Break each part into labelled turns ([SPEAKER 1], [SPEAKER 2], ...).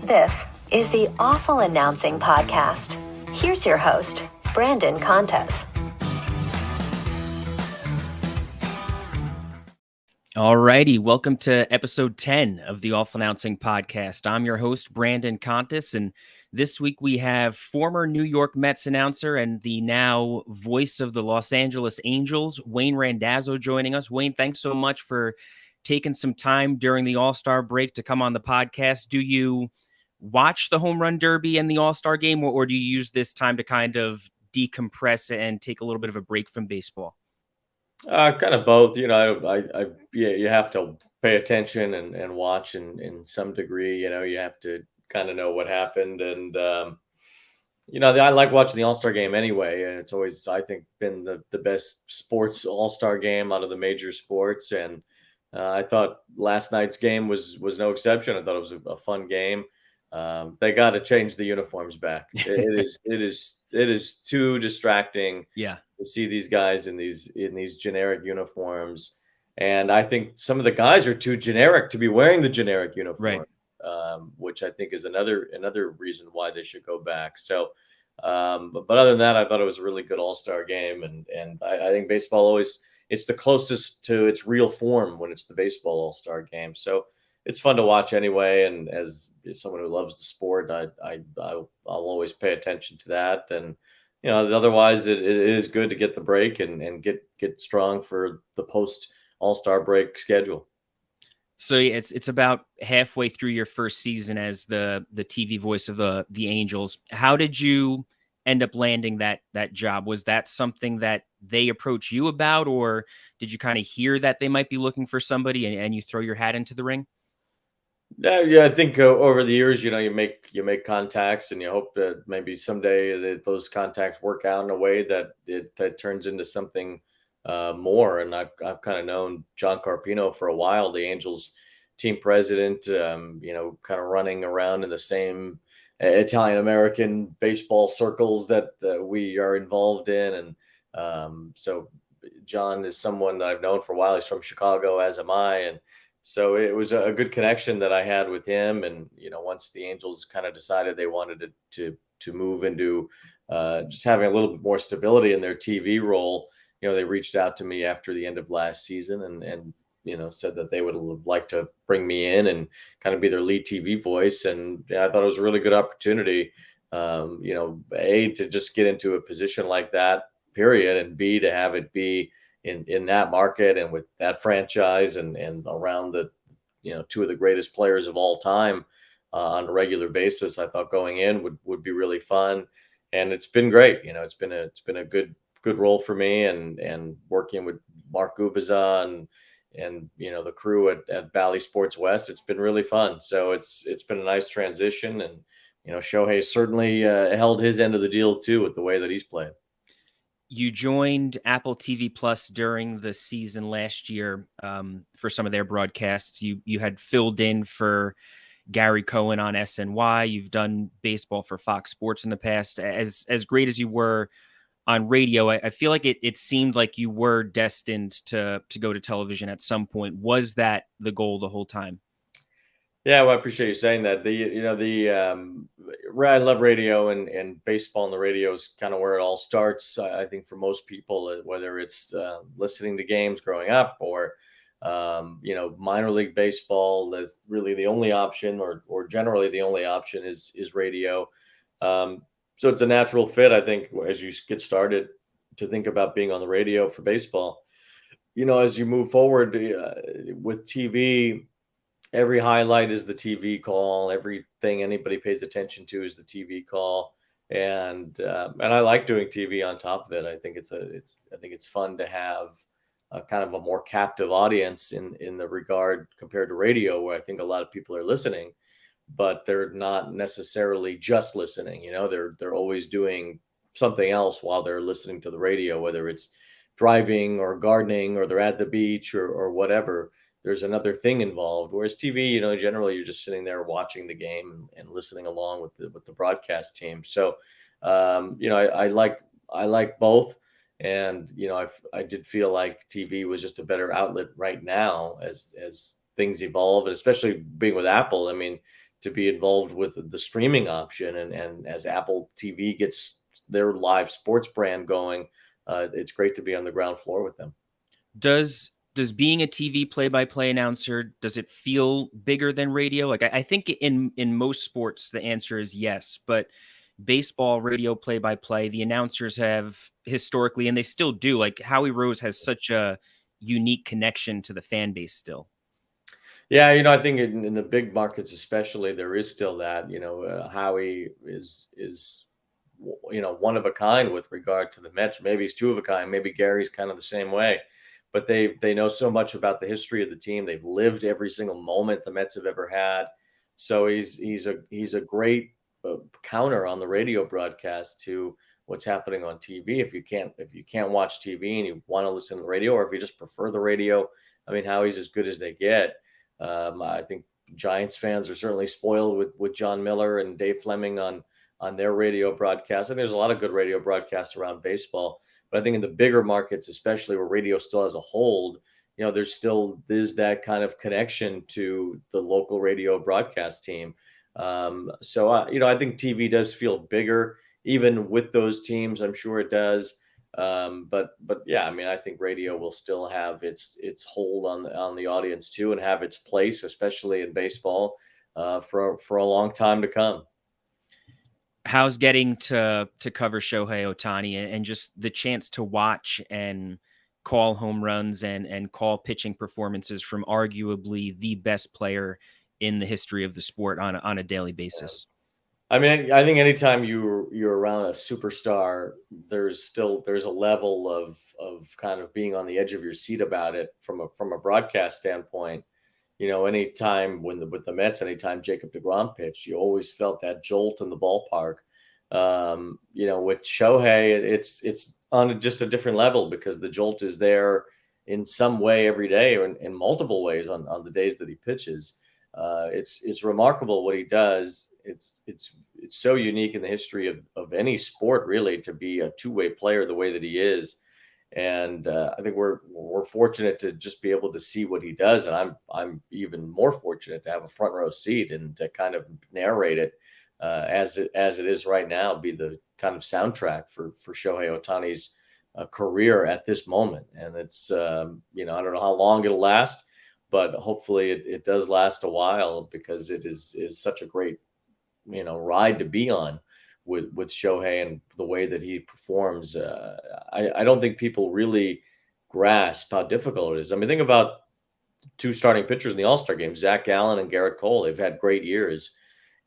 [SPEAKER 1] This is the Awful Announcing Podcast. Here's your host, Brandon Contes.
[SPEAKER 2] All righty, welcome to episode 10 of the Awful Announcing Podcast. I'm your host, Brandon Contes, and this week we have former New York Mets announcer and the now voice of the Los Angeles Angels, Wayne Randazzo, joining us. Wayne, thanks so much for taking some time during the All-Star break to come on the podcast. Do you watch the Home Run Derby and the All-Star game, or do you use this time to kind of decompress and take a little bit of a break from baseball?
[SPEAKER 3] Kind of both. You you have to pay attention and watch in some degree. You have to kind of know what happened, and I like watching the All-Star game anyway. And it's always, I think, been the best sports All-Star game out of the major sports. And I thought last night's game was no exception. I thought it was a fun game. They got to change the uniforms back. It is too distracting.
[SPEAKER 2] Yeah.
[SPEAKER 3] To see these guys in these generic uniforms, and I think some of the guys are too generic to be wearing the generic uniform,
[SPEAKER 2] right.
[SPEAKER 3] Which I think is another reason why they should go back. So, but other than that, I thought it was a really good All-Star game, and I think baseball always, it's the closest to its real form when it's the baseball All-Star game. So it's fun to watch anyway. And as someone who loves the sport, I'll always pay attention to that. And otherwise it is good to get the break and get strong for the post All-Star break schedule.
[SPEAKER 2] So it's about halfway through your first season as the TV voice of the Angels. How did you end up landing that job? Was that something that they approached you about, or did you kind of hear that they might be looking for somebody and you throw your hat into the ring?
[SPEAKER 3] Yeah, I think over the years, you make contacts, and you hope that maybe someday that those contacts work out in a way that that turns into something more. And I've kind of known John Carpino for a while, the Angels team president, kind of running around in the same Italian American baseball circles that we are involved in. And so John is someone that I've known for a while. He's from Chicago, as am I. And so it was a good connection that I had with him. And, once the Angels kind of decided they wanted to move into just having a little bit more stability in their TV role, they reached out to me after the end of last season and said that they would like to bring me in and kind of be their lead TV voice. And I thought it was a really good opportunity, to just get into a position like that, period, and B, to have it be in that market and with that franchise and around the, two of the greatest players of all time on a regular basis. I thought going in would be really fun, and it's been great. It's been a good role for me, and working with Mark Gubicza and the crew at Bally Sports West. It's been really fun. So it's been a nice transition, and Shohei certainly held his end of the deal too with the way that he's played.
[SPEAKER 2] You joined Apple TV Plus during the season last year for some of their broadcasts. You had filled in for Gary Cohen on SNY. You've done baseball for Fox Sports in the past. As great as you were on radio, I feel like it seemed like you were destined to go to television at some point. Was that the goal the whole time?
[SPEAKER 3] Yeah, well, I appreciate you saying that. I love radio, and baseball on the radio is kind of where it all starts. I think for most people, whether it's listening to games growing up or minor league baseball, is really the only option, or generally the only option is radio. So it's a natural fit, I think, as you get started to think about being on the radio for baseball. As you move forward with TV. Every highlight is the TV call. Everything anybody pays attention to is the TV call, and I like doing TV on top of it. I think it's fun to have a kind of a more captive audience in the regard compared to radio, where I think a lot of people are listening, but they're not necessarily just listening. They're always doing something else while they're listening to the radio, whether it's driving or gardening or they're at the beach or whatever. There's another thing involved. Whereas TV, generally you're just sitting there watching the game and listening along with the broadcast team. So, I like both. And, I did feel like TV was just a better outlet right now as things evolve, and especially being with Apple. I mean, to be involved with the streaming option. And as Apple TV gets their live sports brand going, it's great to be on the ground floor with them.
[SPEAKER 2] Does being a TV play-by-play announcer, does it feel bigger than radio? Like I think in most sports the answer is yes, but baseball radio play-by-play, the announcers have historically, and they still do, like Howie Rose has such a unique connection to the fan base still.
[SPEAKER 3] Yeah, I think in the big markets especially, there is still that. Howie is one of a kind with regard to the Mets. Maybe he's two of a kind. Maybe Gary's kind of the same way. But they know so much about the history of the team. They've lived every single moment the Mets have ever had. So he's a great counter on the radio broadcast to what's happening on TV. If you can't watch TV and you want to listen to the radio, or if you just prefer the radio, I mean, Howie's as good as they get. I think Giants fans are certainly spoiled with John Miller and Dave Fleming on their radio broadcast. And there's a lot of good radio broadcasts around baseball. But I think in the bigger markets, especially where radio still has a hold, there's that kind of connection to the local radio broadcast team. So I think TV does feel bigger, even with those teams. I'm sure it does. But yeah, I mean, I think radio will still have its hold on the audience too, and have its place, especially in baseball, for a long time to come.
[SPEAKER 2] How's getting to cover Shohei Ohtani and just the chance to watch and call home runs and call pitching performances from arguably the best player in the history of the sport on a daily basis?
[SPEAKER 3] I mean, I think anytime you're around a superstar, there's a level of kind of being on the edge of your seat about it from a broadcast standpoint. Anytime with the Mets, anytime Jacob deGrom pitched, you always felt that jolt in the ballpark. With Shohei, it's on just a different level because the jolt is there in some way every day, or in multiple ways on the days that he pitches. It's remarkable what he does. It's so unique in the history of any sport, really, to be a two-way player the way that he is. And I think we're fortunate to just be able to see what he does, and I'm even more fortunate to have a front row seat and to kind of narrate it as it is right now, be the kind of soundtrack for Shohei Ohtani's career at this moment. And it's I don't know how long it'll last, but hopefully it does last a while, because it is such a great ride to be on with Shohei and the way that he performs. I don't think people really grasp how difficult it is. I mean, think about two starting pitchers in the All-Star game, Zach Gallen and Garrett Cole. They've had great years,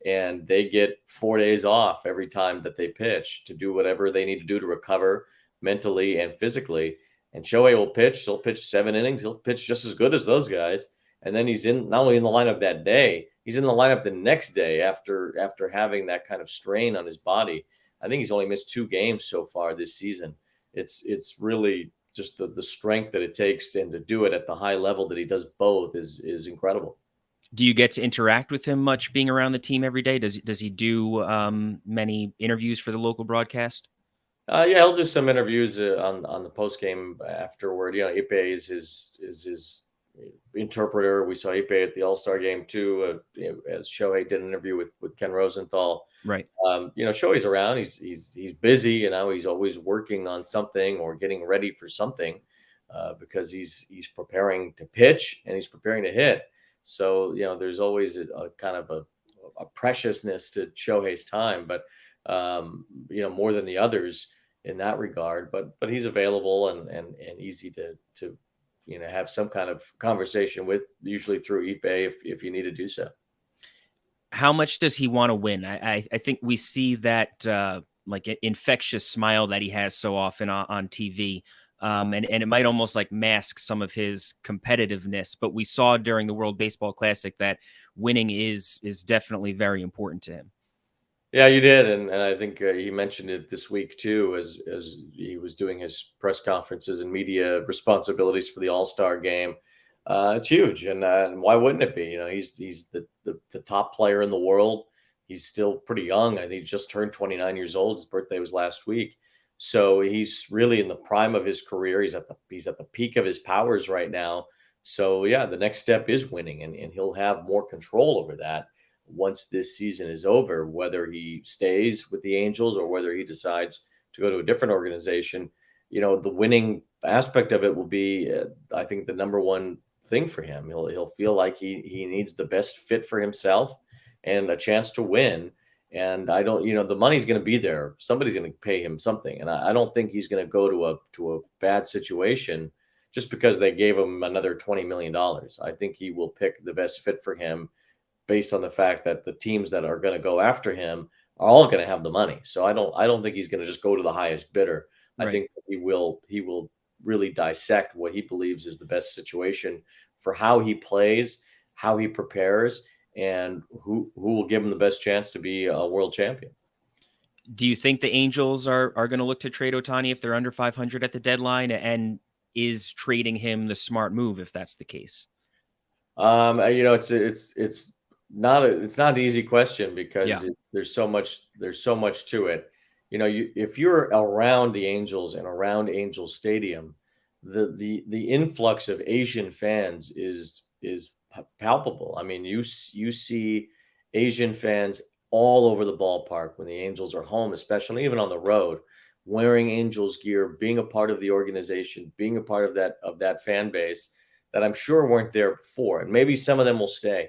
[SPEAKER 3] and they get 4 days off every time that they pitch to do whatever they need to do to recover mentally and physically. And Shohei will pitch. He'll pitch 7 innings. He'll pitch just as good as those guys. And then he's not only in the lineup that day, he's in the lineup the next day after having that kind of strain on his body. I think he's only missed 2 games so far this season. It's really just the strength that it takes, and to do it at the high level that he does both is incredible.
[SPEAKER 2] Do you get to interact with him much being around the team every day? Does he do many interviews for the local broadcast?
[SPEAKER 3] Yeah, he'll do some interviews on the post game afterward. Ipe is his interpreter. We saw Ipe at the All-Star game too, as Shohei did an interview with Ken Rosenthal.
[SPEAKER 2] Right.
[SPEAKER 3] Shohei's around. He's busy. He's always working on something or getting ready for something, because he's preparing to pitch and he's preparing to hit. So there's always a kind of a preciousness to Shohei's time, but more than the others in that regard. But he's available and easy to have some kind of conversation with, usually through Ipe if you need to do so.
[SPEAKER 2] How much does he want to win? I think we see that like infectious smile that he has so often on TV. And it might almost like mask some of his competitiveness, but we saw during the World Baseball Classic that winning is definitely very important to him.
[SPEAKER 3] Yeah, you did, and I think he mentioned it this week too, as he was doing his press conferences and media responsibilities for the All-Star game. It's huge, and why wouldn't it be? He's the top player in the world. He's still pretty young. I think he just turned 29 years old. His birthday was last week. So he's really in the prime of his career. He's at the peak of his powers right now. So yeah, the next step is winning, and he'll have more control over that. once this season is over, whether he stays with the Angels or whether he decides to go to a different organization. The winning aspect of it will be, I think, the number one thing for him. He'll feel like he needs the best fit for himself and a chance to win. And I don't, the money's going to be there. Somebody's going to pay him something, and I don't think he's going to go to a bad situation just because they gave him another $20 million. I think he will pick the best fit for him based on the fact that the teams that are going to go after him are all going to have the money. So I don't think he's going to just go to the highest bidder.
[SPEAKER 2] Right.
[SPEAKER 3] I think he will really dissect what he believes is the best situation for how he plays, how he prepares, and who will give him the best chance to be a world champion.
[SPEAKER 2] Do you think the Angels are going to look to trade Ohtani if they're under 500 at the deadline? And is trading him the smart move if that's the case?
[SPEAKER 3] It's not an easy question because there's so much to it. If you're around the Angels and around Angels Stadium, the influx of Asian fans is palpable. I mean, you see Asian fans all over the ballpark when the Angels are home, especially even on the road, wearing Angels gear, being a part of the organization, being a part of that fan base that I'm sure weren't there before. And maybe some of them will stay,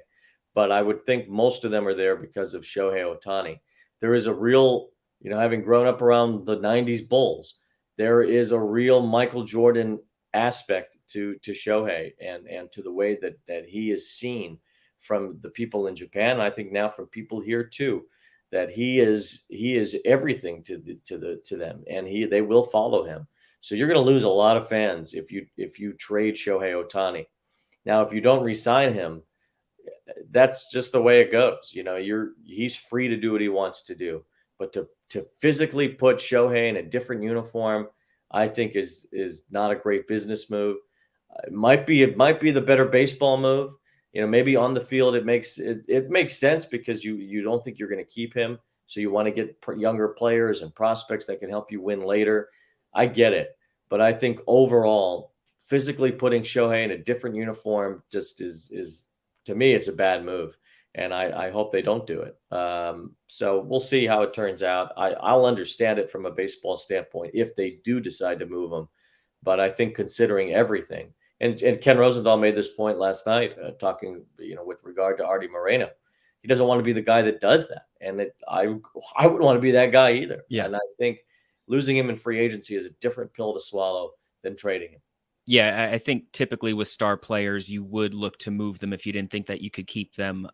[SPEAKER 3] but I would think most of them are there because of Shohei Ohtani. There is a real, having grown up around the 90s Bulls, there is a real Michael Jordan aspect to Shohei and to the way that he is seen from the people in Japan. And I think now from people here too, that he is everything to them, and they will follow him. So you're going to lose a lot of fans if you trade Shohei Ohtani. Now, if you don't re-sign him, that's just the way it goes. He's free to do what he wants to do, but to physically put Shohei in a different uniform, I think is not a great business move. It might be the better baseball move. Maybe on the field it makes sense because you don't think you're going to keep him, so you want to get younger players and prospects that can help you win later. I get it, but I think overall, physically putting Shohei in a different uniform just is to me, it's a bad move, and I hope they don't do it. So we'll see how it turns out. I'll understand it from a baseball standpoint if they do decide to move him, but I think considering everything, and Ken Rosenthal made this point last night, talking with regard to Artie Moreno. He doesn't want to be the guy that does that, and I wouldn't want to be that guy either.
[SPEAKER 2] Yeah.
[SPEAKER 3] And I think losing him in free agency is a different pill to swallow than trading him.
[SPEAKER 2] Yeah, I think typically with star players, you would look to move them if you didn't think that you could keep them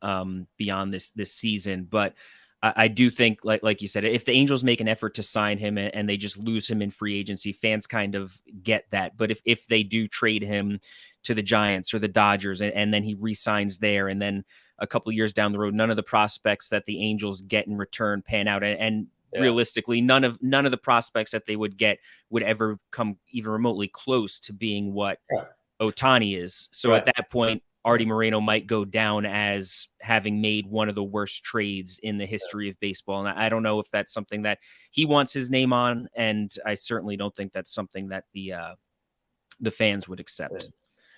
[SPEAKER 2] beyond this season. But I do think, like you said, if the Angels make an effort to sign him and they just lose him in free agency, fans kind of get that. But if they do trade him to the Giants or the Dodgers and then he re-signs there, and then a couple of years down the road, none of the prospects that the Angels get in return pan out, and realistically, none of the prospects that they would get would ever come even remotely close to being what Ohtani is. So at that point, Artie Moreno might go down as having made one of the worst trades in the history of baseball. And I don't know if that's something that he wants his name on, and I certainly don't think that's something that the fans would accept.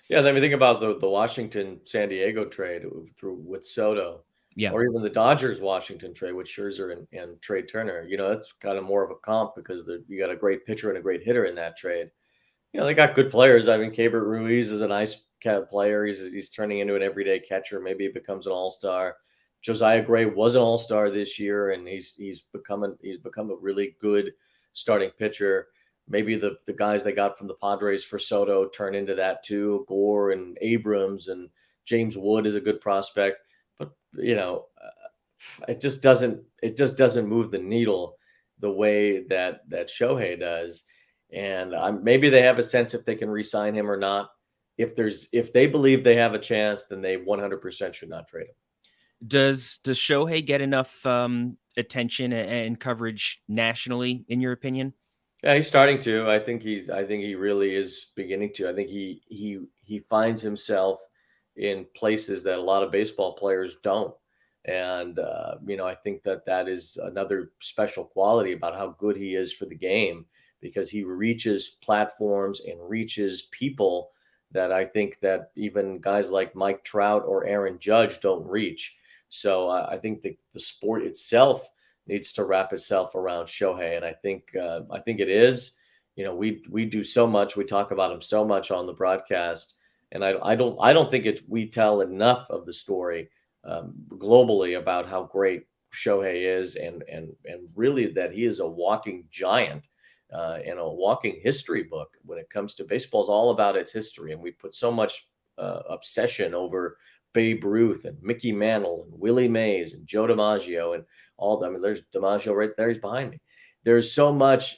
[SPEAKER 3] Yeah, I mean, think about the Washington San Diego trade with Soto.
[SPEAKER 2] Yeah.
[SPEAKER 3] Or even the Dodgers Washington trade with Scherzer and Trey Turner. That's kind of more of a comp because you got a great pitcher and a great hitter in that trade. They got good players. I mean, Keibert Ruiz is a nice player. He's turning into an everyday catcher. Maybe he becomes an all-star. Josiah Gray was an all-star this year, and he's become a really good starting pitcher. Maybe the guys they got from the Padres for Soto turn into that too. Gore and Abrams and James Wood is a good prospect. But it just doesn't move the needle the way that Shohei does. And maybe they have a sense if they can re-sign him or not. If they believe they have a chance, then they 100% should not trade him.
[SPEAKER 2] Does Shohei get enough attention and coverage nationally, in your opinion?
[SPEAKER 3] Yeah, he's starting to. I think he really is beginning to. I think he finds himself in places that a lot of baseball players don't. And, I think that is another special quality about how good he is for the game, because he reaches platforms and reaches people that I think that even guys like Mike Trout or Aaron Judge don't reach. So I think the sport itself needs to wrap itself around Shohei, and I think it is. We do so much. We talk about him so much on the broadcast, and I don't think we tell enough of the story globally about how great Shohei is, and really that he is a walking giant and a walking history book when it comes to baseball. Is all about its history, and we put so much obsession over Babe Ruth and Mickey Mantle and Willie Mays and Joe DiMaggio and all. I mean, there's DiMaggio right there. He's behind me. There's so much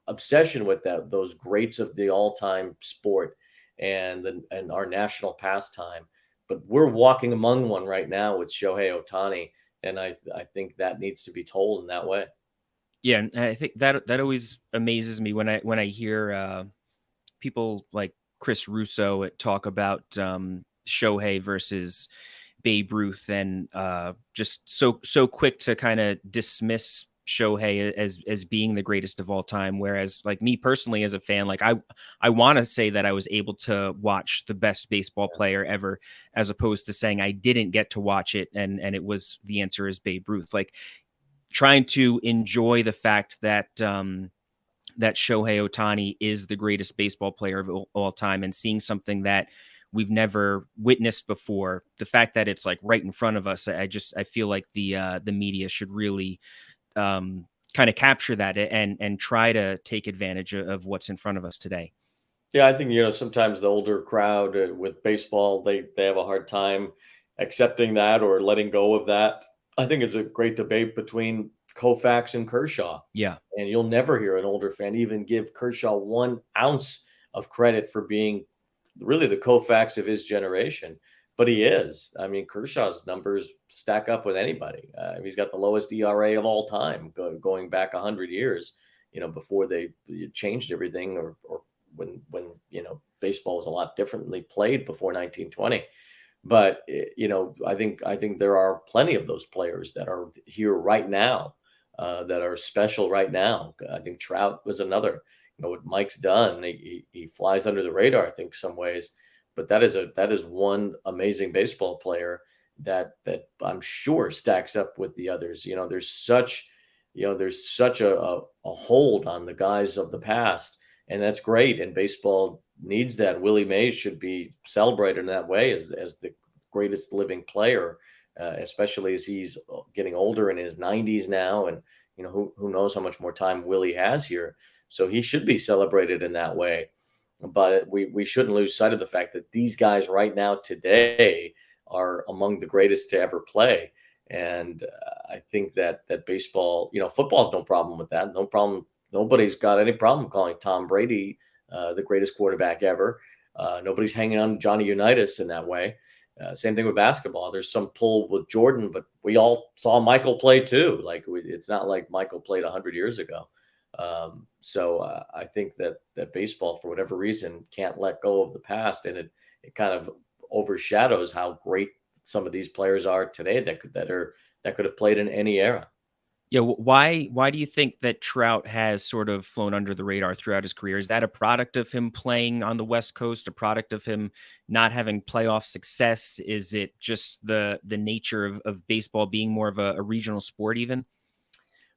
[SPEAKER 3] obsession with those greats of the all-time sport and our national pastime. But we're walking among one right now with Shohei Ohtani, and I think that needs to be told in that way.
[SPEAKER 2] Yeah, and I think that always amazes me when I hear people like Chris Russo talk about Shohei versus Babe Ruth, and just so quick to kind of dismiss Shohei as being the greatest of all time. Whereas, like, me personally as a fan, like I want to say that I was able to watch the best baseball player ever, as opposed to saying I didn't get to watch it and it was, the answer is Babe Ruth. Like, trying to enjoy the fact that that Shohei Ohtani is the greatest baseball player of all time, and seeing something that we've never witnessed before. The fact that it's like right in front of us, I feel like the media should really kind of capture that and try to take advantage of what's in front of us today.
[SPEAKER 3] Yeah, I think sometimes the older crowd with baseball, they have a hard time accepting that or letting go of that. I think it's a great debate between Koufax and Kershaw.
[SPEAKER 2] Yeah.
[SPEAKER 3] And you'll never hear an older fan even give Kershaw 1 ounce of credit for being really the Koufax of his generation. But he is. I mean, Kershaw's numbers stack up with anybody. He's got the lowest ERA of all time, going back 100 years, before they changed everything, or when baseball was a lot differently played before 1920. But I think there are plenty of those players that are here right now, that are special right now. I think Trout was another. What Mike's done, he flies under the radar, I think, some ways. But that is one amazing baseball player that I'm sure stacks up with the others. There's such a hold on the guys of the past, and that's great. And baseball needs that. Willie Mays should be celebrated in that way as the greatest living player, especially as he's getting older, in his 90s now, and who knows how much more time Willie has here. So he should be celebrated in that way. But we shouldn't lose sight of the fact that these guys right now today are among the greatest to ever play. And I think that baseball, football's no problem with that. No problem. Nobody's got any problem calling Tom Brady the greatest quarterback ever. Nobody's hanging on Johnny Unitas in that way. Same thing with basketball. There's some pull with Jordan, but we all saw Michael play too. Like, it's not like Michael played 100 years ago. So I think that baseball, for whatever reason, can't let go of the past, and it kind of overshadows how great some of these players are today that could have played in any era.
[SPEAKER 2] Yeah. Why do you think that Trout has sort of flown under the radar throughout his career? Is that a product of him playing on the West Coast, a product of him not having playoff success? Is it just the nature of baseball being more of a regional sport even?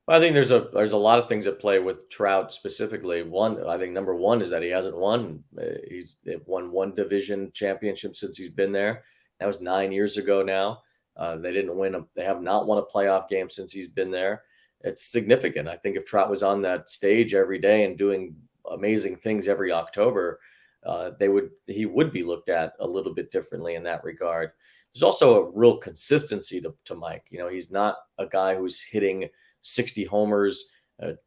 [SPEAKER 3] Well, I think there's a lot of things at play with Trout specifically. One, I think number one is that he hasn't won. They've won one division championship since he's been there. That was 9 years ago now. They have not won a playoff game since he's been there. It's significant. I think if Trout was on that stage every day and doing amazing things every October, he would be looked at a little bit differently in that regard. There's also a real consistency to Mike. He's not a guy who's hitting 60 homers.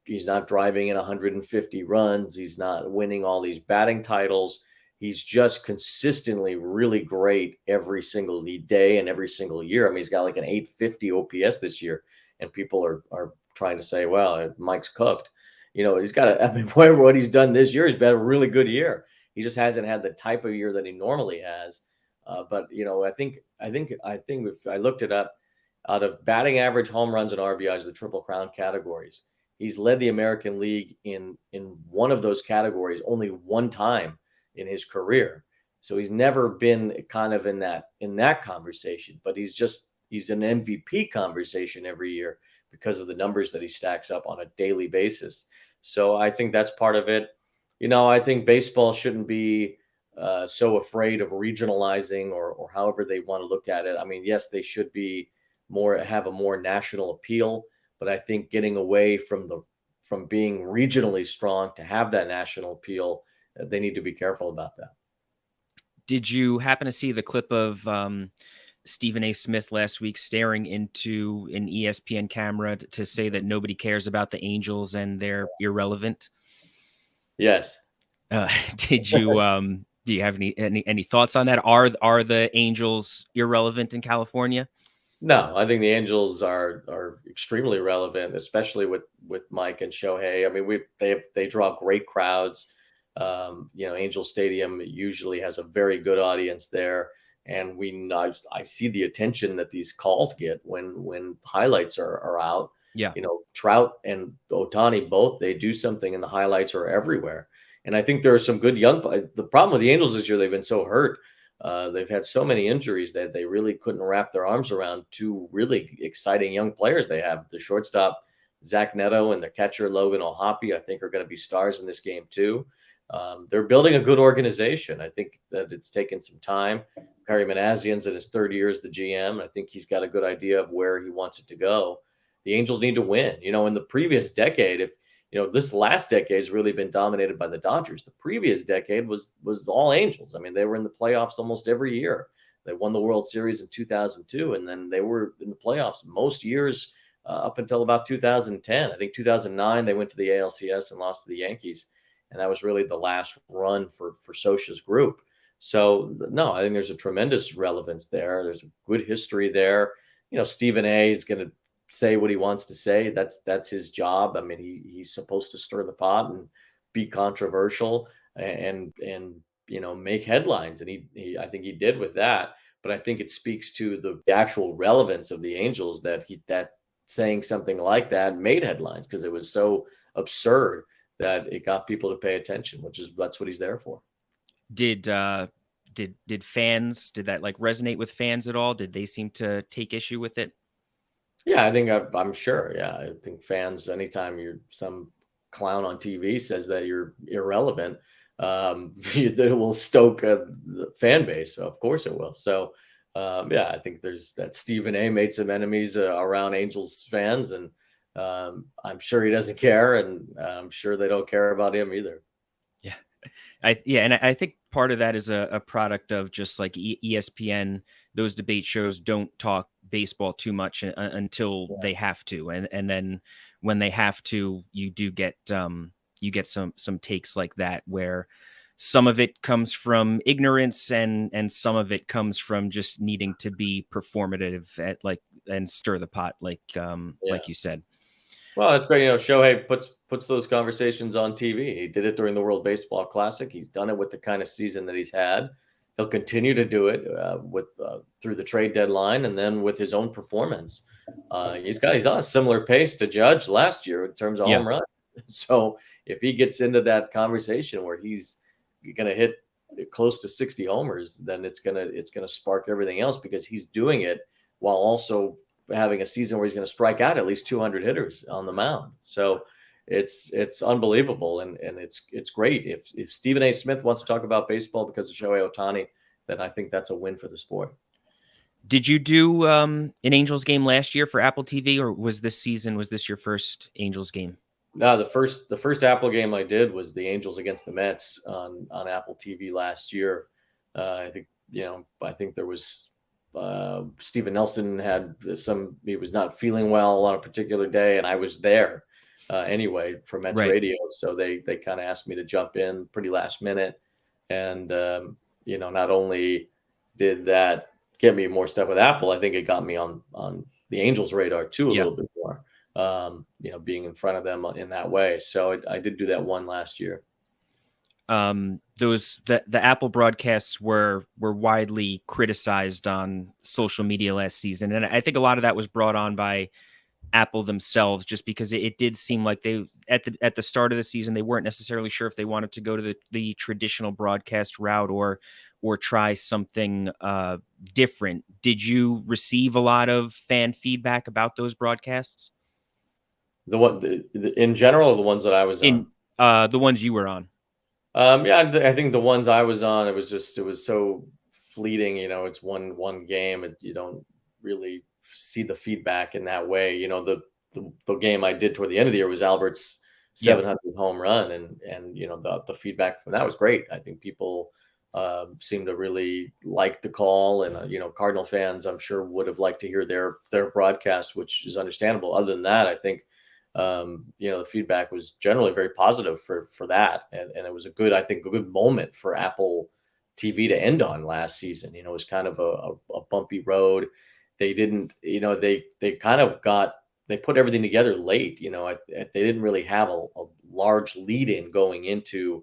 [SPEAKER 3] He's not driving in 150 runs. He's not winning all these batting titles. He's just consistently really great every single day and every single year. I mean, he's got like an 850 OPS this year, and people are trying to say, well, Mike's cooked. He's got what he's done this year has been a really good year. He just hasn't had the type of year that he normally has. But I think if I looked it up, out of batting average, home runs, and RBIs, the Triple Crown categories, he's led the American League in one of those categories only one time in his career. So he's never been kind of in that conversation, but he's he's an MVP conversation every year because of the numbers that he stacks up on a daily basis. So I think that's part of it. I think baseball shouldn't be so afraid of regionalizing or however they want to look at it. I mean, yes, they should be have a more national appeal, but I think getting away from being regionally strong to have that national appeal, they need to be careful about that.
[SPEAKER 2] Did you happen to see the clip of Stephen A. Smith last week staring into an ESPN camera to say that nobody cares about the Angels and they're irrelevant?
[SPEAKER 3] Yes.
[SPEAKER 2] Did you do you have any thoughts on that? Are the Angels irrelevant in California?
[SPEAKER 3] No, I think the Angels are extremely relevant, especially with Mike and Shohei. I mean, they draw great crowds. Angel Stadium usually has a very good audience there, and I see the attention that these calls get when highlights are out.
[SPEAKER 2] Yeah.
[SPEAKER 3] Trout and Ohtani both, they do something and the highlights are everywhere. And I think there are some good the problem with the Angels this year, they've been so hurt. They've had so many injuries that they really couldn't wrap their arms around two really exciting young players they have. The shortstop, Zach Neto, and the catcher, Logan O'Hoppe, I think are going to be stars in this game too. They're building a good organization. I think that it's taken some time. Perry Manassian's in his third year as the GM. I think he's got a good idea of where he wants it to go. The Angels need to win. In the previous decade, this last decade has really been dominated by the Dodgers. The previous decade was all Angels. I mean, they were in the playoffs almost every year. They won the World Series in 2002, and then they were in the playoffs most years up until about 2010. I think 2009 they went to the ALCS and lost to the Yankees, and that was really the last run for Scioscia's group. So, no, I think there's a tremendous relevance there. There's a good history there. Stephen A. is going to say what he wants to say. That's his job. I mean, he's supposed to stir the pot and be controversial and make headlines. And I think he did with that. But I think it speaks to the actual relevance of the Angels that saying something like that made headlines because it was so absurd that it got people to pay attention, that's what he's there for.
[SPEAKER 2] Did fans, did that resonate with fans at all? Did they seem to take issue with it?
[SPEAKER 3] Yeah, I think I'm sure. Yeah, I think fans, anytime some clown on TV says that you're irrelevant, it will stoke the fan base. Of course it will. So, yeah, I think there's that Stephen A. made some enemies around Angels fans, and I'm sure he doesn't care, and I'm sure they don't care about him either.
[SPEAKER 2] Yeah. And I think part of that is a product of just like ESPN. Those debate shows don't talk baseball too much until they have to, and then when they have to, you do get some takes like that where some of it comes from ignorance and some of it comes from just needing to be performative and stir the pot like you said.
[SPEAKER 3] Well, that's great. Shohei puts those conversations on TV. He did it during the World Baseball Classic. He's done it with the kind of season that he's had. He'll continue to do it through the trade deadline and then with his own performance. He's on a similar pace to Judge last year in terms of home runs. So if he gets into that conversation where he's going to hit close to 60 homers, then it's gonna spark everything else because he's doing it while also having a season where he's going to strike out at least 200 hitters on the mound. So it's unbelievable. And it's great. If Stephen A. Smith wants to talk about baseball because of Shohei Ohtani, then I think that's a win for the sport.
[SPEAKER 2] Did you do an Angels game last year for Apple TV, or was this your first Angels game?
[SPEAKER 3] No, the first Apple game I did was the Angels against the Mets on Apple TV last year. I think there was Steven Nelson he was not feeling well on a particular day, and I was there anyway for Mets radio. So they kind of asked me to jump in pretty last minute. And, not only did that get me more stuff with Apple, I think it got me on the Angels radar too, a little bit more, being in front of them in that way. So I did do that one last year.
[SPEAKER 2] The Apple broadcasts were widely criticized on social media last season, and I think a lot of that was brought on by Apple themselves, just because it did seem like they at the start of the season they weren't necessarily sure if they wanted to go to the traditional broadcast route or try something different. Did you receive a lot of fan feedback about those broadcasts?
[SPEAKER 3] In general, the ones that I was on.
[SPEAKER 2] In the ones you were on.
[SPEAKER 3] Yeah, I think the ones I was on, it was so fleeting. It's one game, and you don't really see the feedback in that way. The game I did toward the end of the year was Albert's
[SPEAKER 2] Yeah.
[SPEAKER 3] 700th home run, and the feedback from that was great. I think people seemed to really like the call, and Cardinal fans, I'm sure, would have liked to hear their broadcast, which is understandable. Other than that, I think the feedback was generally very positive for that. And it was I think a good moment for Apple TV to end on last season. It was kind of a bumpy road. They didn't, they kind of they put everything together late. They didn't really have a large lead in going into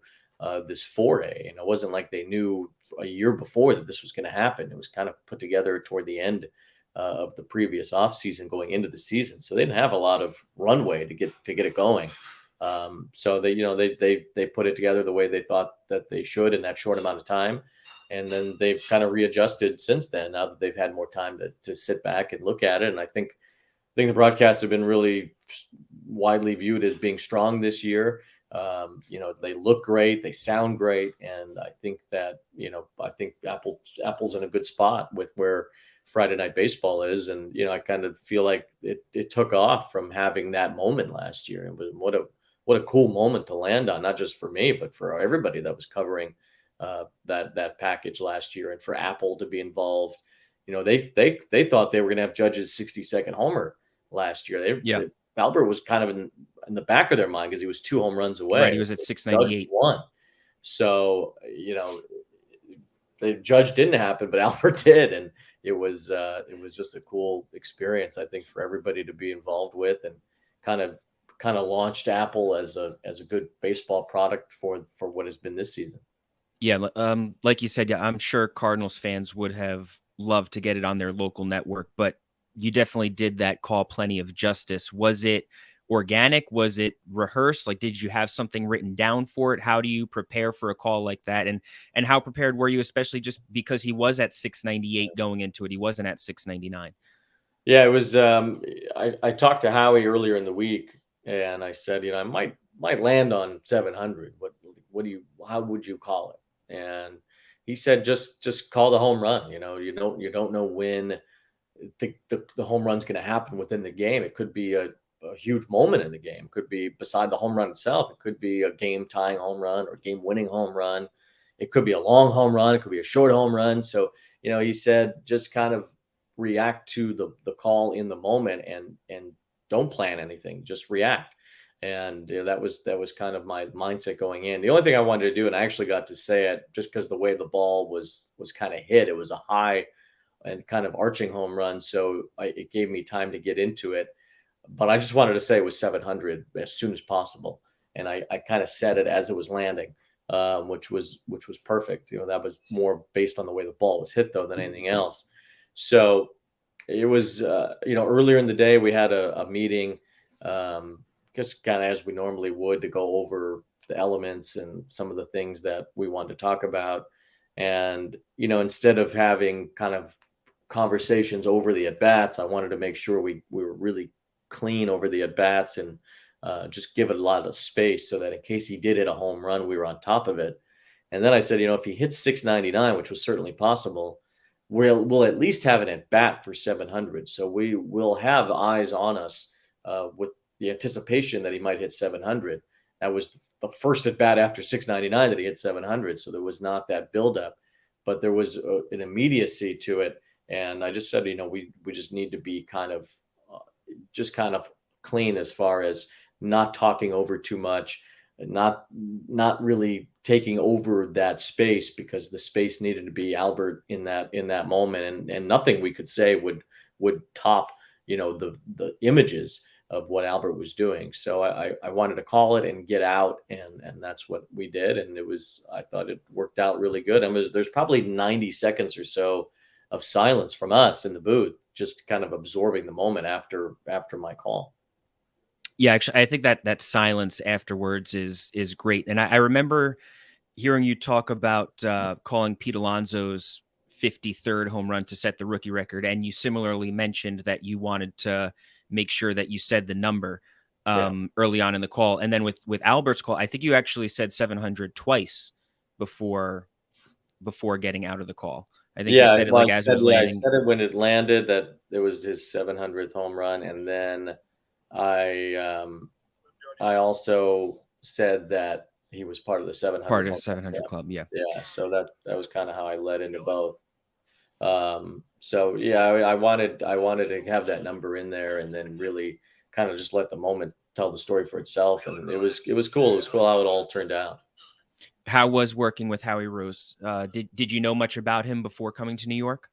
[SPEAKER 3] this foray. And it wasn't like they knew a year before that this was going to happen. It was kind of put together toward the end of the previous offseason going into the season. So they didn't have a lot of runway to get it going. So they put it together the way they thought that they should in that short amount of time. And then they've kind of readjusted since then, now that they've had more time to sit back and look at it. And I think the broadcasts have been really widely viewed as being strong this year. They look great, they sound great. And I think that, Apple's in a good spot with where Friday Night Baseball is. And, I kind of feel like it took off from having that moment last year. And what a cool moment to land on, not just for me, but for everybody that was covering that package last year. And for Apple to be involved, they thought they were going to have Judge's 60-second homer last year. Albert was kind of in the back of their mind because he was 2 home runs away.
[SPEAKER 2] Right, he was at 698.
[SPEAKER 3] One. So, the Judge didn't happen, but Albert did. And it was just a cool experience, I think, for everybody to be involved with, and kind of launched Apple as a good baseball product for what has been this season.
[SPEAKER 2] Yeah, like you said, yeah, I'm sure Cardinals fans would have loved to get it on their local network, but you definitely did that call plenty of justice. Was it organic? Was it rehearsed? Like, did you have something written down for it? How do you prepare for a call like that? And how prepared were you, especially just because he was at 698 going into it? He wasn't at 699.
[SPEAKER 3] Yeah, it was. I talked to Howie earlier in the week, and I said, I might land on 700. How would you call it? And he said, just call the home run. You don't know when the home run's going to happen within the game. It could be a huge moment in the game. It could be beside the home run itself. It could be a game tying home run or game winning home run. It could be a long home run. It could be a short home run. So, he said, just kind of react to the call in the moment and don't plan anything, just react. And that was kind of my mindset going in. The only thing I wanted to do, and I actually got to say it just because the way the ball was kind of hit, it was a high and kind of arching home run. So it gave me time to get into it, but I just wanted to say it was 700 as soon as possible. And I kind of said it as it was landing, which was perfect. That was more based on the way the ball was hit though than anything else. So it was, earlier in the day, we had a meeting, just kind of as we normally would, to go over the elements and some of the things that we wanted to talk about. And, instead of having kind of conversations over the at-bats, I wanted to make sure we were really clean over the at-bats and just give it a lot of space so that in case he did hit a home run, we were on top of it. And then I said, if he hits 699, which was certainly possible, we'll at least have an at-bat for 700. So we will have eyes on us with the anticipation that he might hit 700. That was the first at-bat after 699 that he hit 700. So there was not that buildup, but there was an immediacy to it. And I just said, we just need to be kind of clean as far as not talking over too much, not really taking over that space, because the space needed to be Albert in that moment, and nothing we could say would top the images of what Albert was doing. So I wanted to call it and get out, and that's what we did. And I thought it worked out really good. And there's probably 90 seconds or so of silence from us in the booth just kind of absorbing the moment after my call.
[SPEAKER 2] Yeah, actually, I think that silence afterwards is great. And I remember hearing you talk about calling Pete Alonso's 53rd home run to set the rookie record, and you similarly mentioned that you wanted to make sure that you said the number early on in the call. And then with Albert's call, I think you actually said 700 twice before getting out of the call. I think you
[SPEAKER 3] Yeah,
[SPEAKER 2] said it
[SPEAKER 3] well,
[SPEAKER 2] like as it was
[SPEAKER 3] I
[SPEAKER 2] landing.
[SPEAKER 3] said it when it landed that it was his 700th home run, and then I also said that he was part of the 700
[SPEAKER 2] Part of
[SPEAKER 3] home
[SPEAKER 2] the 700
[SPEAKER 3] run.
[SPEAKER 2] club, yeah.
[SPEAKER 3] Yeah, so that was kind of how I led into both. So yeah, I wanted to have that number in there, and then really kind of just let the moment tell the story for itself. And it was cool. It was cool how it all turned out.
[SPEAKER 2] How was working with Howie Rose? Did you know much about him before coming to New York?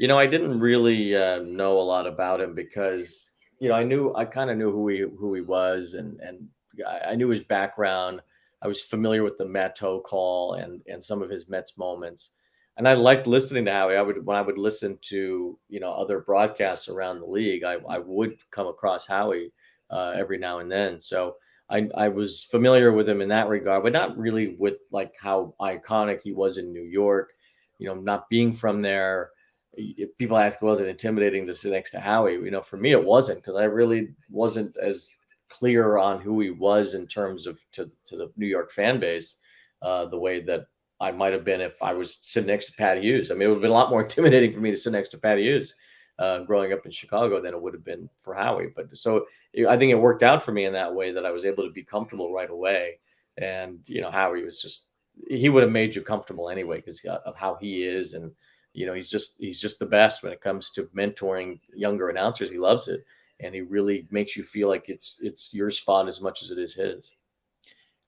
[SPEAKER 3] I didn't really know a lot about him because I kind of knew who he was, and I knew his background. I was familiar with the Matteau call and some of his Mets moments, and I liked listening to Howie. When I would listen to other broadcasts around the league, I would come across Howie every now and then. So I was familiar with him in that regard, but not really with like how iconic he was in New York. Not being from there. If people ask, was it intimidating to sit next to Howie? For me, it wasn't, because I really wasn't as clear on who he was in terms of to the New York fan base, the way that I might have been if I was sitting next to Pat Hughes. I mean, it would have been a lot more intimidating for me to sit next to Pat Hughes growing up in Chicago than it would have been for Howie. But so I think it worked out for me in that way, that I was able to be comfortable right away. And, Howie was he would have made you comfortable anyway because of how he is. And, he's just the best when it comes to mentoring younger announcers. He loves it, and he really makes you feel like it's your spot as much as it is his.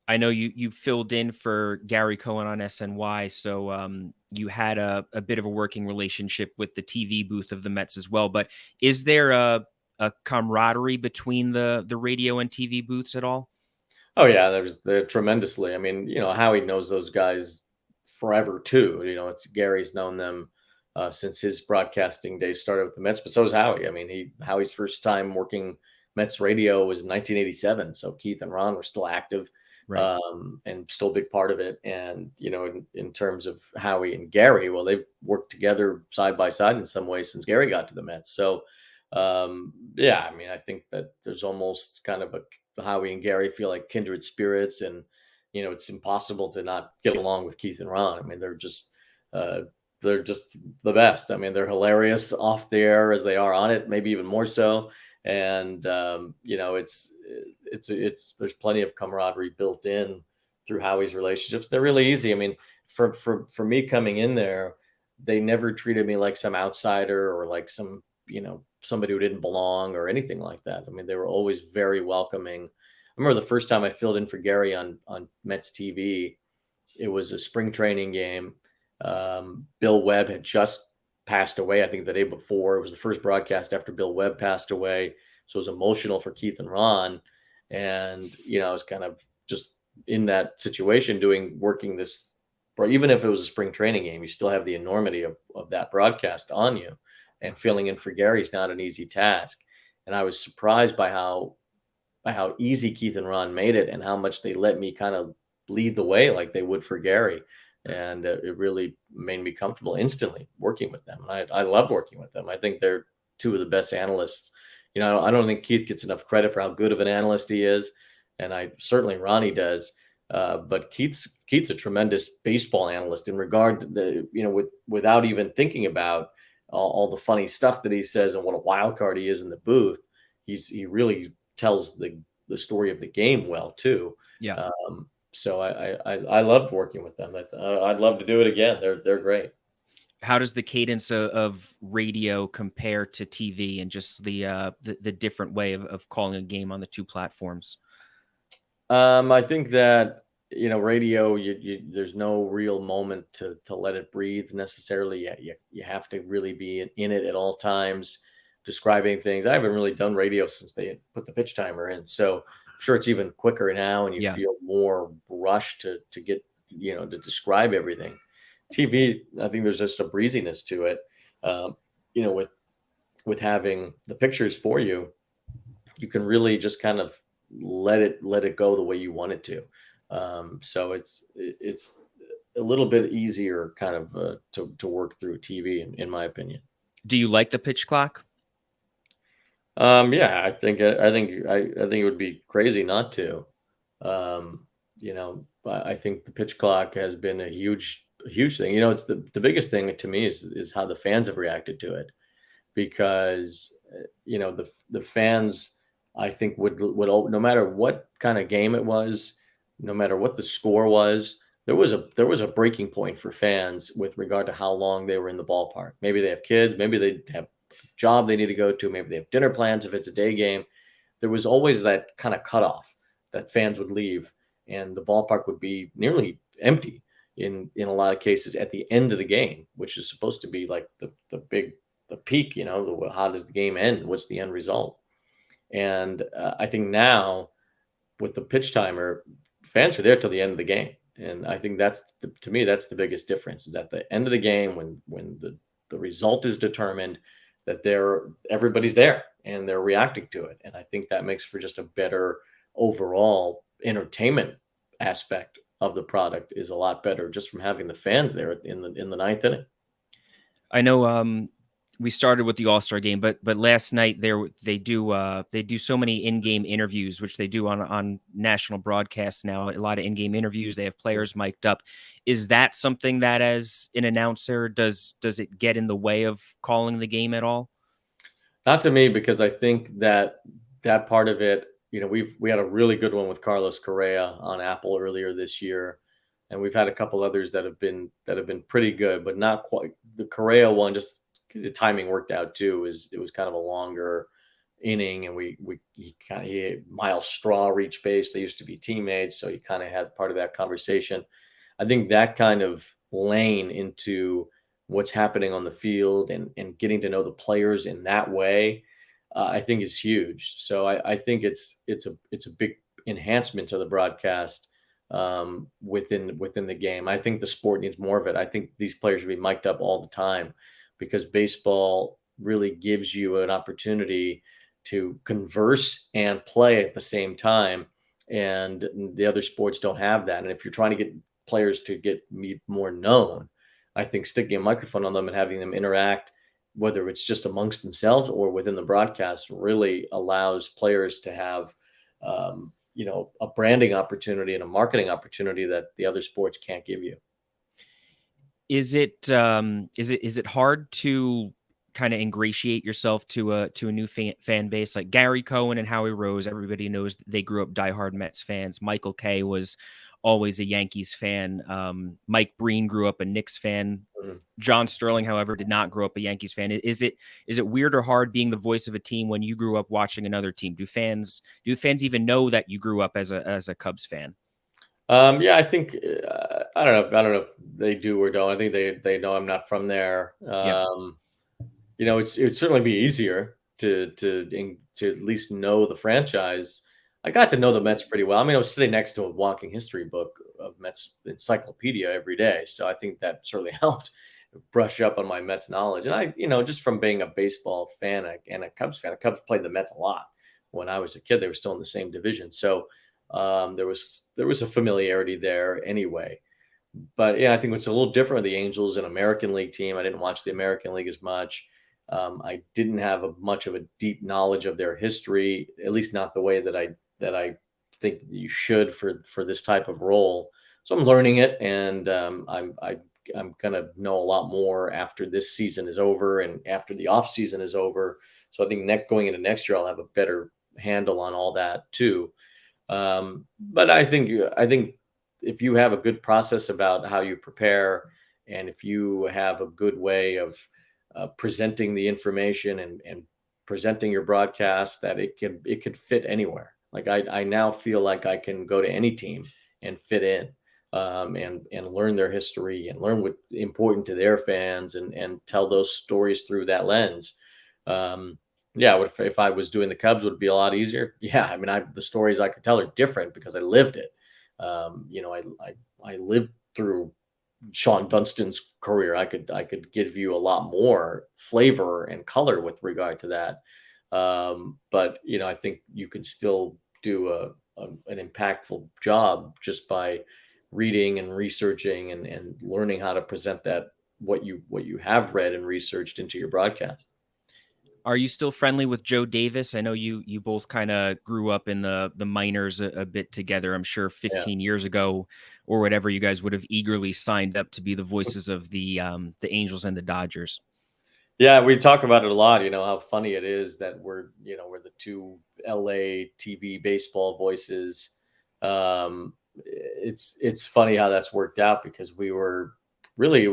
[SPEAKER 2] I know you filled in for Gary Cohen on SNY, so you had a bit of a working relationship with the TV booth of the Mets as well. But is there a camaraderie between the radio and TV booths at all?
[SPEAKER 3] Oh yeah, there's tremendously. I mean, Howie knows those guys forever too. Gary's known them since his broadcasting days started with the Mets, but so is Howie. I mean, Howie's first time working Mets radio was in 1987, so Keith and Ron were still active,
[SPEAKER 2] Right.
[SPEAKER 3] and still a big part of it. And in terms of Howie and Gary, well, they've worked together side by side in some ways since Gary got to the Mets. So yeah, I mean, I think that there's almost kind of Howie and Gary feel like kindred spirits, and it's impossible to not get along with Keith and Ron. I mean, they're just the best. I mean, they're hilarious off the air as they are on it, maybe even more so. And there's plenty of camaraderie built in through Howie's relationships. They're really easy. I mean, for me coming in there, they never treated me like some outsider or like some somebody who didn't belong or anything like that. I mean, they were always very welcoming. I remember the first time I filled in for Gary on Mets TV. It was a spring training game. Bill Webb had just passed away, I think the day before. It was the first broadcast after Bill Webb passed away. So it was emotional for Keith and Ron. And, I was kind of just in that situation working this, even if it was a spring training game, you still have the enormity of that broadcast on you. And filling in for Gary is not an easy task. And I was surprised by how easy Keith and Ron made it, and how much they let me kind of lead the way like they would for Gary. And it really made me comfortable instantly working with them. I love working with them. I think they're two of the best analysts. I don't think Keith gets enough credit for how good of an analyst he is. And certainly Ronnie does. But Keith's a tremendous baseball analyst in regard to without even thinking about all the funny stuff that he says and what a wild card he is in the booth. He really tells the story of the game well too.
[SPEAKER 2] Yeah.
[SPEAKER 3] So I loved working with them. I'd love to do it again. They're great.
[SPEAKER 2] How does the cadence of radio compare to TV, and just the different way of calling a game on the two platforms?
[SPEAKER 3] I think that radio, there's no real moment to let it breathe necessarily. You have to really be in it at all times, describing things. I haven't really done radio since they put the pitch timer in, so I'm sure it's even quicker now, and you feel more rushed to get to describe everything. TV, I think there's just a breeziness to it. with having the pictures for you, you can really just kind of let it go the way you want it to. So it's a little bit easier kind of to work through TV, in my opinion.
[SPEAKER 2] Do you like the pitch clock?
[SPEAKER 3] Yeah, I think it would be crazy not to. I think the pitch clock has been a huge thing. It's the biggest thing to me is how the fans have reacted to it, because the fans, I think, would no matter what kind of game it was, no matter what the score was, there was a breaking point for fans with regard to how long they were in the ballpark. Maybe they have kids, maybe they have a job they need to go to, maybe they have dinner plans if it's a day game. There was always that kind of cutoff that fans would leave, and the ballpark would be nearly empty in a lot of cases at the end of the game, which is supposed to be like the peak. How does the game end? What's the end result? And I think now with the pitch timer, fans are there till the end of the game, and I think to me that's the biggest difference, is at the end of the game when the result is determined, that everybody's there and they're reacting to it, and I think that makes for just a better overall entertainment aspect of the product, is a lot better just from having the fans there in the ninth inning.
[SPEAKER 2] I know we started with the All-Star game, but last night they do so many in-game interviews, which they do on national broadcasts now. A lot of in-game interviews. They have players mic'd up. Is that something that, as an announcer, does it get in the way of calling the game at all?
[SPEAKER 3] Not to me, because I think that part of it, we had a really good one with Carlos Correa on Apple earlier this year, and we've had a couple others that have been pretty good, but not quite. The Correa one, just the timing worked out too. It was kind of a longer inning, and he had Miles Straw reached base. They used to be teammates, so he kind of had part of that conversation. I think that kind of lane into what's happening on the field and getting to know the players in that way, I think is huge. So I think it's a big enhancement to the broadcast within the game. I think the sport needs more of it. I think these players should be mic'd up all the time, because baseball really gives you an opportunity to converse and play at the same time, and the other sports don't have that. And if you're trying to get players to get more known, I think sticking a microphone on them and having them interact, whether it's just amongst themselves or within the broadcast, really allows players to have, a branding opportunity and a marketing opportunity that the other sports can't give you.
[SPEAKER 2] Is it hard to kind of ingratiate yourself to a new fan base? Like Gary Cohen and Howie Rose, everybody knows they grew up diehard Mets fans. Michael Kay was always a Yankees fan. Mike Breen grew up a Knicks fan.
[SPEAKER 3] Mhm.
[SPEAKER 2] John Sterling, however, did not grow up a Yankees fan. Is it weird or hard being the voice of a team when you grew up watching another team? Do fans even know that you grew up as a Cubs fan?
[SPEAKER 3] Yeah, I think I don't know. I don't know if they do or don't. I think they know I'm not from there.
[SPEAKER 2] Yeah.
[SPEAKER 3] It'd certainly be easier to at least know the franchise. I got to know the Mets pretty well. I mean, I was sitting next to a walking history book of Mets encyclopedia every day, so I think that certainly helped brush up on my Mets knowledge. And just from being a baseball fan and a Cubs fan, the Cubs played the Mets a lot when I was a kid. They were still in the same division, so there was a familiarity there anyway. But yeah, I think it's a little different with the Angels, an American League team. I didn't watch the American League as much. I didn't have much of a deep knowledge of their history, at least not the way that I think you should for this type of role. So I'm learning it, and I'm gonna know a lot more after this season is over and after the off season is over. So I think going into next year, I'll have a better handle on all that too. But I think if you have a good process about how you prepare, and if you have a good way of presenting the information and presenting your broadcast, that it could fit anywhere. Like I now feel like I can go to any team and fit in, and learn their history and learn what's important to their fans, and tell those stories through that lens. Yeah, if I was doing the Cubs, would it be a lot easier? Yeah, I mean, the stories I could tell are different because I lived it. I lived through Sean Dunstan's career. I could give you a lot more flavor and color with regard to that. But I think you can still do an impactful job just by reading and researching and learning how to present that what you have read and researched into your broadcast.
[SPEAKER 2] Are you still friendly with Joe Davis? I know you both kind of grew up in the minors a bit together. I'm sure 15 years ago or whatever, you guys would have eagerly signed up to be the voices of the Angels and the Dodgers.
[SPEAKER 3] Yeah, we talk about it a lot. How funny it is that we're the two LA TV baseball voices. It's funny how that's worked out because we were really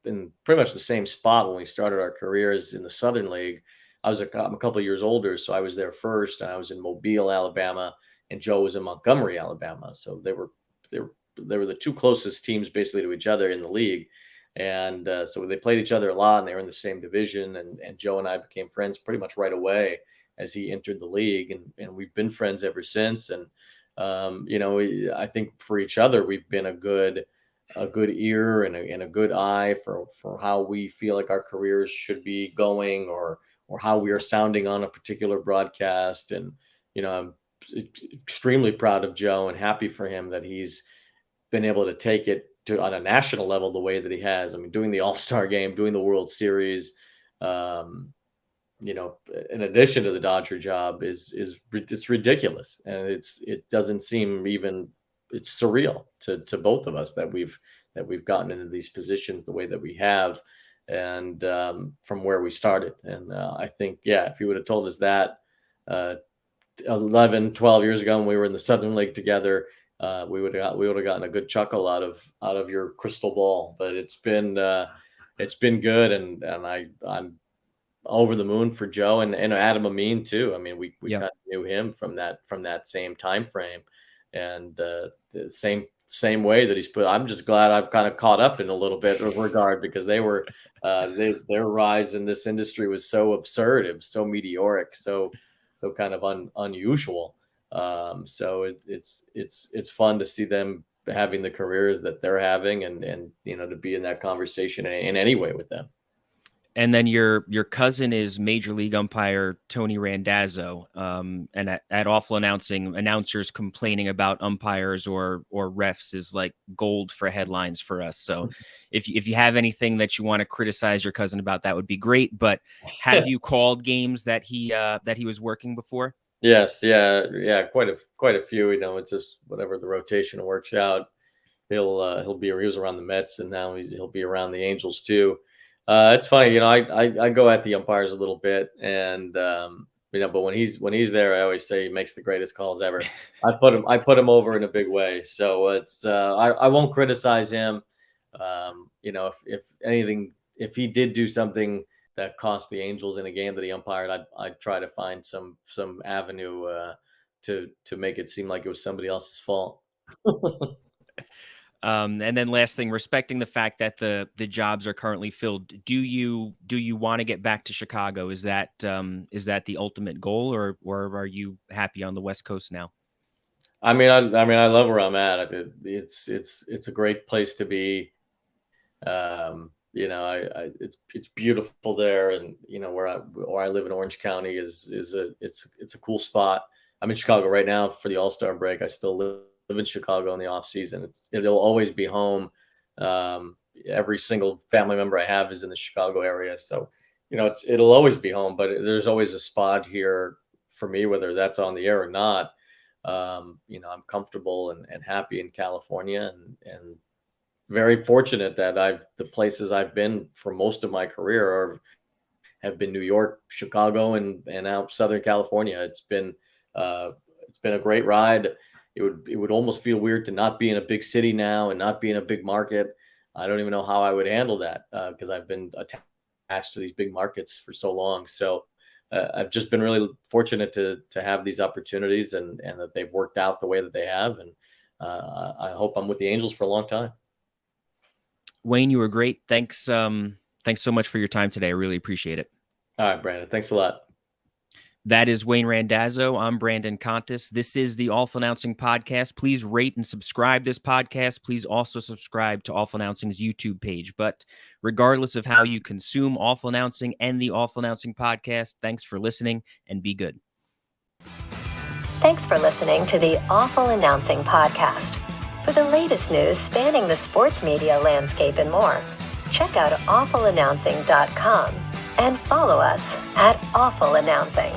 [SPEAKER 3] in pretty much the same spot when we started our careers in the Southern League. I'm a couple of years older, so I was there first, and I was in Mobile, Alabama, and Joe was in Montgomery, Alabama. So they were the two closest teams basically to each other in the league. And so they played each other a lot, and they were in the same division. And Joe and I became friends pretty much right away as he entered the league, and we've been friends ever since. And I think for each other, we've been a good ear and a good eye for how we feel like our careers should be going, or how we are sounding on a particular broadcast. And I'm extremely proud of Joe and happy for him that he's been able to take it to on a national level the way that he has. I mean, doing the All-Star game, doing the World Series, in addition to the Dodger job it's ridiculous. And it doesn't seem even, it's surreal to both of us that we've gotten into these positions the way that we have, and from where we started. And I think, if you would have told us that 11, 12 years ago when we were in the Southern League together, we would have gotten a good chuckle out of your crystal ball. But it's been good, and I'm over the moon for Joe and Adam Amin too. I mean, we kind of knew him from that same time frame, and the same way that he's put. I'm just glad I've kind of caught up in a little bit of regard, because they were their rise in this industry was so absurd. It was so meteoric, so kind of unusual. So it's fun to see them having the careers that they're having, and to be in that conversation in any way with them.
[SPEAKER 2] And then your cousin is Major League umpire Tony Randazzo, and at Awful Announcing, announcers complaining about umpires or refs is like gold for headlines for us. So if you have anything that you want to criticize your cousin about, that would be great. But have you called games that he was working before?
[SPEAKER 3] Yes, yeah, quite a few. It's just whatever the rotation works out. He was around the Mets, and now he'll be around the Angels too. It's funny, I go at the umpires a little bit, and but when he's there, I always say he makes the greatest calls ever. I put him over in a big way. So it's I won't criticize him. If anything, if he did do something that cost the Angels in a game that he umpired, I'd try to find some avenue to make it seem like it was somebody else's fault.
[SPEAKER 2] And then last thing, respecting the fact that the jobs are currently filled, do you want to get back to Chicago? Is that the ultimate goal, or are you happy on the West Coast now?
[SPEAKER 3] I mean, I love where I'm at. It's a great place to be. It's beautiful there, and where I live in Orange County is it's a cool spot. I'm in Chicago right now for the All-Star break. I still live in Chicago in the off season. It'll always be home. Every single family member I have is in the Chicago area, so it'll always be home. But there's always a spot here for me, whether that's on the air or not. I'm comfortable and happy in California, and very fortunate that the places I've been for most of my career have been New York, Chicago, and now Southern California. It's been a great ride. It would almost feel weird to not be in a big city now and not be in a big market. I don't even know how I would handle that, because I've been attached to these big markets for so long. So I've just been really fortunate to have these opportunities, and that they've worked out the way that they have. And I hope I'm with the Angels for a long time.
[SPEAKER 2] Wayne, you were great. Thanks so much for your time today. I really appreciate it.
[SPEAKER 3] All right, Brandon. Thanks a lot.
[SPEAKER 2] That is Wayne Randazzo. I'm Brandon Contes. This is the Awful Announcing Podcast. Please rate and subscribe this podcast. Please also subscribe to Awful Announcing's YouTube page. But regardless of how you consume Awful Announcing and the Awful Announcing Podcast, thanks for listening and be good.
[SPEAKER 1] Thanks for listening to the Awful Announcing Podcast. For the latest news spanning the sports media landscape and more, check out awfulannouncing.com and follow us at Awful Announcing.